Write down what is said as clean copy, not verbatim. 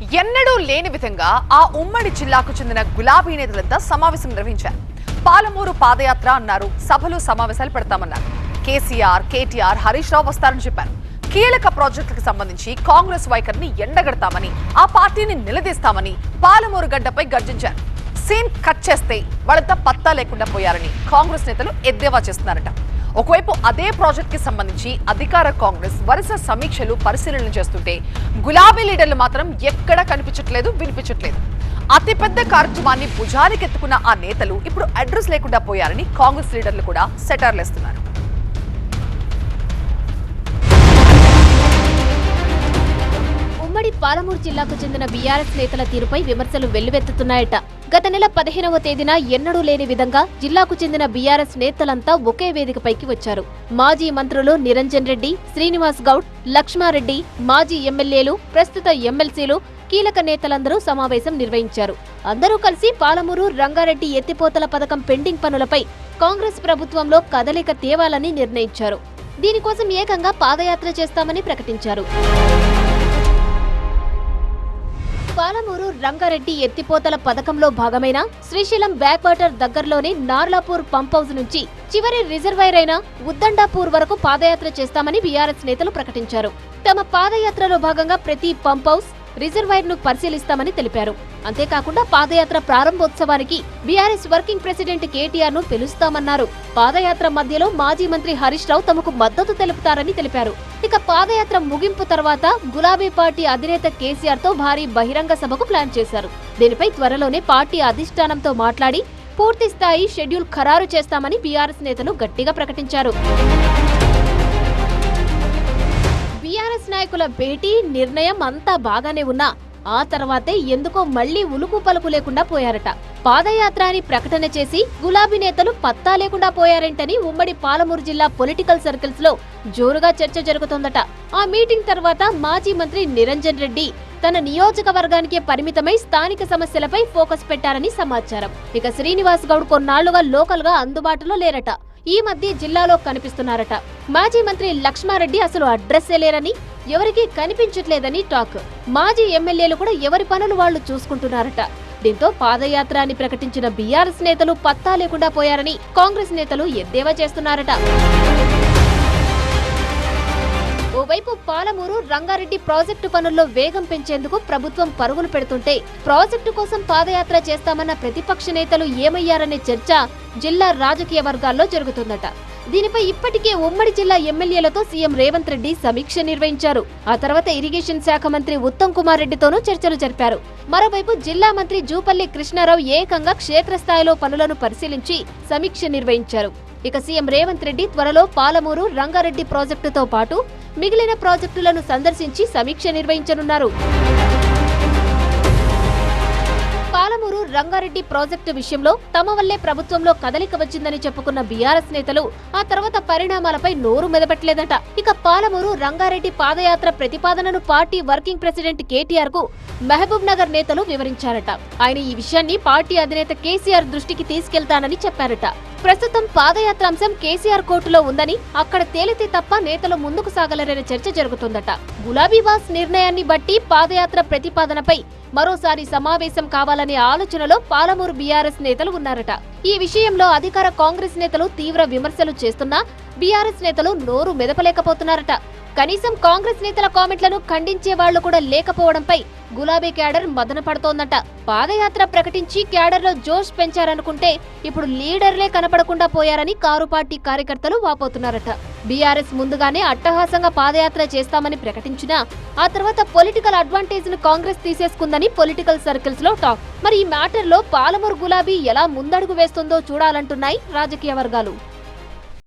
ఎన్నడూ లేని విధంగా ఆ ఉమ్మడి జిల్లాకు చెందిన గులాబీ నేతలంతా సమావేశం నిర్వహించారు. పాలమూరు పాదయాత్ర అన్నారు, సభలు సమావేశాలు పెడతామన్నారు. కేసీఆర్, కేటీఆర్, హరీష్ రావు వస్తారని చెప్పారు. కీలక ప్రాజెక్టులకు సంబంధించి కాంగ్రెస్ వైఖరిని ఎండగడతామని, ఆ పార్టీని నిలదీస్తామని పాలమూరు గడ్డపై గర్జించారు. సీన్ కట్ చేస్తే వాళ్ళంతా పత్తా లేకుండా పోయారని కాంగ్రెస్ నేతలు ఎద్దేవా చేస్తున్నారట. ఒకవైపు అదే ప్రాజెక్ట్ కి సంబంధించి అధికార కాంగ్రెస్ వరుస సమీక్షలు, పరిశీలనలు చేస్తుంటే గులాబీ లీడర్లు మాత్రం ఎక్కడా కనిపించట్లేదు, వినిపించట్లేదు. అతిపెద్ద కార్యక్రమాన్ని భుజానికెత్తుకున్న ఆ నేతలు ఇప్పుడు అడ్రస్ లేకుండా పోయారని కాంగ్రెస్ లీడర్లు కూడా సెటార్లేస్తున్నారు. ఉమ్మడి పాలమూరు జిల్లాకు చెందిన బీఆర్ఎస్ నేతల తీరుపై విమర్శలు వెల్లువెత్తుతున్నాయట. గత నెల 15వ తేదీన ఎన్నడూ లేని విధంగా జిల్లాకు చెందిన బీఆర్ఎస్ నేతలంతా ఒకే వేదికపైకి వచ్చారు. మాజీ మంత్రులు నిరంజన్ రెడ్డి, శ్రీనివాస్ గౌడ్, లక్ష్మారెడ్డి, మాజీ ఎమ్మెల్యేలు, ప్రస్తుత ఎమ్మెల్సీలు, కీలక నేతలందరూ సమావేశం నిర్వహించారు. అందరూ కలిసి పాలమూరు రంగారెడ్డి ఎత్తిపోతల పథకం పెండింగ్ పనులపై కాంగ్రెస్ ప్రభుత్వంలో కదలిక తేవాలని నిర్ణయించారు. దీనికోసం ఏకంగా పాదయాత్ర చేస్తామని ప్రకటించారు. పాలమూరు రంగారెడ్డి ఎత్తిపోతల పథకంలో భాగమైన శ్రీశైలం బ్యాక్ వాటర్ దగ్గరలోని నార్లాపూర్ పంప్ హౌస్ నుంచి చివరి రిజర్వాయర్ అయిన ఉద్దండాపూర్ వరకు పాదయాత్ర చేస్తామని బీఆర్ఎస్ నేతలు ప్రకటించారు. తమ పాదయాత్రలో భాగంగా ప్రతి పంప్ హౌస్, రిజర్వాయర్ ను పరిశీలిస్తామని తెలిపారు. అంతేకాకుండా పాదయాత్ర ప్రారంభోత్సవానికి బీఆర్ఎస్ వర్కింగ్ ప్రెసిడెంట్ కేటీఆర్ ను పిలుస్తామన్నారు. పాదయాత్ర మధ్యలో మాజీ మంత్రి హరీష్ రావు తమకు మద్దతు తెలుపుతారని తెలిపారు. ఇక పాదయాత్ర ముగింపు తర్వాత గులాబీ పార్టీ అధినేత కేసీఆర్ తో భారీ బహిరంగ సభకు ప్లాన్ చేశారు. దీనిపై త్వరలోనే పార్టీ అధిష్టానంతో మాట్లాడి పూర్తి స్థాయి షెడ్యూల్ ఖరారు చేస్తామని బీఆర్ఎస్ నేతలు గట్టిగా ప్రకటించారు. బీఆర్ఎస్ నాయకుల భేటీ, నిర్ణయం అంతా బాగానే ఉన్నా ఆ తర్వాతే ఎందుకో మళ్లీ ఉలుకు పలుకు లేకుండా పోయారట. పాదయాత్ర అని ప్రకటన చేసి గులాబీ నేతలు పత్తా లేకుండా పోయారేంటని ఉమ్మడి పాలమూరు జిల్లా పొలిటికల్ సర్కిల్స్ లో జోరుగా చర్చ జరుగుతోందట. ఆ మీటింగ్ తర్వాత మాజీ మంత్రి నిరంజన్ రెడ్డి తన నియోజకవర్గానికే పరిమితమై స్థానిక సమస్యలపై ఫోకస్ పెట్టారని సమాచారం. ఇక శ్రీనివాస్ గౌడ్ కొన్నాళ్లుగా లోకల్ గా అందుబాటులో లేరట. ఈ మధ్య జిల్లాలో కనిపిస్తున్నారట. మాజీ మంత్రి లక్ష్మారెడ్డి అసలు అడ్రస్సే లేరని, ఎవరికీ కనిపించట్లేదని టాక్. మాజీ ఎమ్మెల్యేలు కూడా ఎవరి పనులు వాళ్లు చూసుకుంటున్నారట. దీంతో పాదయాత్ర అని ప్రకటించిన బీఆర్ఎస్ నేతలు పత్తా లేకుండా పోయారని కాంగ్రెస్ నేతలు ఎద్దేవా చేస్తున్నారట. ఓవైపు పాలమూరు రంగారెడ్డి ప్రాజెక్టు పనుల్లో వేగం పెంచేందుకు ప్రభుత్వం పరుగులు పెడుతుంటే ప్రాజెక్టు కోసం పాదయాత్ర చేస్తామన్న ప్రతిపక్ష నేతలు ఏమయ్యారనే చర్చ జిల్లా రాజకీయ వర్గాల్లో జరుగుతుందట. దీనిపై ఇప్పటికే ఉమ్మడి జిల్లా ఎమ్మెల్యేలతో సీఎం రేవంత్ రెడ్డి సమీక్ష నిర్వహించారు. ఆ తర్వాత ఇరిగేషన్ శాఖ మంత్రి ఉత్తమ్ కుమార్ రెడ్డితోనూ చర్చలు జరిపారు. మరోవైపు జిల్లా మంత్రి జూపల్లి కృష్ణారావు ఏకంగా క్షేత్రస్థాయిలో పనులను పరిశీలించి సమీక్ష నిర్వహించారు. ఇక సీఎం రేవంత్ రెడ్డి త్వరలో పాలమూరు రంగారెడ్డి ప్రాజెక్టుతో పాటు మిగిలిన ప్రాజెక్టులను సందర్శించి సమీక్ష నిర్వహించనున్నారు. పాలమూరు రంగారెడ్డి ప్రాజెక్టు విషయంలో తమ వల్లే ప్రభుత్వంలో కదలిక వచ్చిందని చెప్పుకున్న బీఆర్ఎస్ నేతలు ఆ తర్వాత పరిణామాలపై నోరు మెదపట్లేదట. ఇక పాలమూరు రంగారెడ్డి పాదయాత్ర ప్రతిపాదనను పార్టీ వర్కింగ్ ప్రెసిడెంట్ కేటీఆర్ కు మహబూబ్ నగర్ నేతలు వివరించారట. ఆయన ఈ విషయాన్ని పార్టీ అధినేత కేసీఆర్ దృష్టికి తీసుకెళ్తానని చెప్పారట. ప్రస్తుతం పాదయాత్ర అంశం కేసీఆర్ కోర్టులో ఉందని, అక్కడ తేలితే తప్ప నేతలు ముందుకు సాగలరనే చర్చ జరుగుతుందట. గులాబీ బాస్ నిర్ణయాన్ని బట్టి పాదయాత్ర ప్రతిపాదనపై మరోసారి సమావేశం కావాలనే ఆలోచనలో పాలమూరు బీఆర్ఎస్ నేతలు ఉన్నారట. ఈ విషయంలో అధికార కాంగ్రెస్ నేతలు తీవ్ర విమర్శలు చేస్తున్నా బీఆర్ఎస్ నేతలు నోరు మెదపలేకపోతున్నారట. కనీసం కాంగ్రెస్ నేతల కామెంట్లను ఖండించే వాళ్లు కూడా లేకపోవడంపై గులాబీ క్యాడర్ మదన పడుతోందట. పాదయాత్ర ప్రకటించి క్యాడర్లో జోష్ పెంచారనుకుంటే ఇప్పుడు లీడర్లే కనపడకుండా పోయారని కారు పార్టీ కార్యకర్తలు వాపోతున్నారట. బీఆర్ఎస్ ముందుగానే అట్టహాసంగా పాదయాత్ర చేస్తామని ప్రకటించినా ఆ తర్వాత పొలిటికల్ అడ్వాంటేజ్ ను కాంగ్రెస్ తీసేసుకుందని పొలిటికల్ సర్కిల్స్ లో టాక్. మరి ఈ మ్యాటర్ లో పాలమూరు గులాబీ ఎలా ముందడుగు వేస్తుందో చూడాలంటున్నాయి రాజకీయ వర్గాలు.